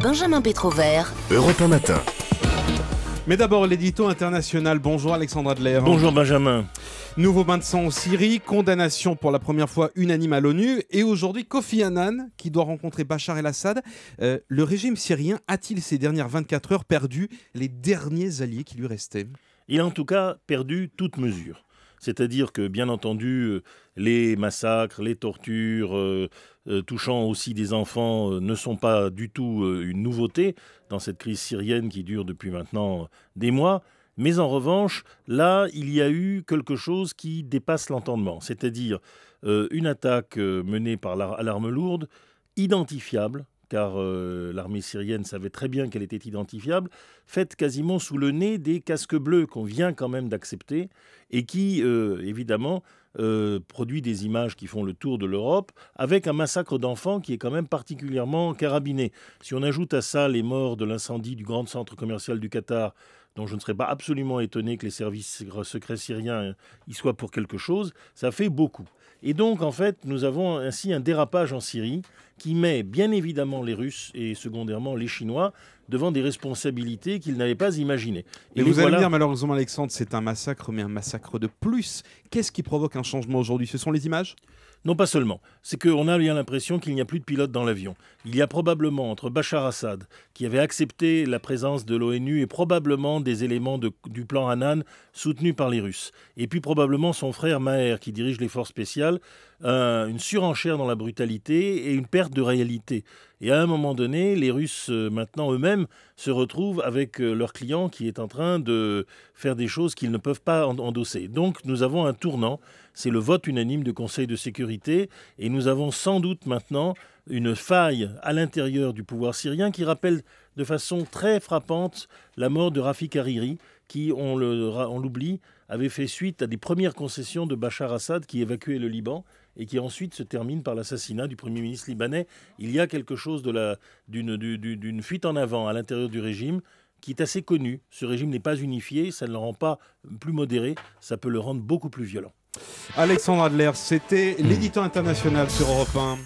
Benjamin Pétrovert, Europe 1 matin. Mais d'abord l'édito international. Bonjour Alexandre Adler. Bonjour Benjamin. Nouveau bain de sang en Syrie, condamnation pour la première fois unanime à l'ONU. Et aujourd'hui, Kofi Annan qui doit rencontrer Bachar el-Assad. Le régime syrien a-t-il ces dernières 24 heures perdu les derniers alliés qui lui restaient ? Il a en tout cas perdu toute mesure. C'est-à-dire que, bien entendu, les massacres, les tortures, touchant aussi des enfants, ne sont pas du tout une nouveauté dans cette crise syrienne qui dure depuis maintenant des mois. Mais en revanche, là, il y a eu quelque chose qui dépasse l'entendement. C'est-à-dire une attaque menée à l'arme lourde, identifiable, car l'armée syrienne savait très bien qu'elle était identifiable, faite quasiment sous le nez des casques bleus qu'on vient quand même d'accepter et qui, évidemment, produit des images qui font le tour de l'Europe, avec un massacre d'enfants qui est quand même particulièrement carabiné. Si on ajoute à ça les morts de l'incendie du grand centre commercial du Qatar, dont je ne serais pas absolument étonné que les services secrets syriens y soient pour quelque chose, ça fait beaucoup. Et donc, en fait, nous avons ainsi un dérapage en Syrie qui met bien évidemment les Russes et secondairement les Chinois devant des responsabilités qu'ils n'avaient pas imaginées. Et vous allez me dire, malheureusement Alexandre, c'est un massacre, mais un massacre de plus. Qu'est-ce qui provoque un changement aujourd'hui ? Ce sont les images ? Non, pas seulement. C'est qu'on a bien l'impression qu'il n'y a plus de pilote dans l'avion. Il y a probablement, entre Bachar Assad, qui avait accepté la présence de l'ONU, et probablement des éléments du plan Annan soutenus par les Russes, et puis probablement son frère Maher, qui dirige les forces spéciales, une surenchère dans la brutalité et une perte de réalité. Et à un moment donné, les Russes, maintenant eux-mêmes, se retrouvent avec leur client qui est en train de faire des choses qu'ils ne peuvent pas endosser. Donc nous avons un tournant, c'est le vote unanime du Conseil de sécurité, et nous avons sans doute maintenant une faille à l'intérieur du pouvoir syrien qui rappelle de façon très frappante la mort de Rafik Hariri, qui, on l'oublie, avait fait suite à des premières concessions de Bachar Assad qui évacuait le Liban et qui ensuite se termine par l'assassinat du Premier ministre libanais. Il y a quelque chose d'une fuite en avant à l'intérieur du régime qui est assez connu. Ce régime n'est pas unifié, ça ne le rend pas plus modéré, ça peut le rendre beaucoup plus violent. Alexandre Adler, c'était l'édito international sur Europe 1.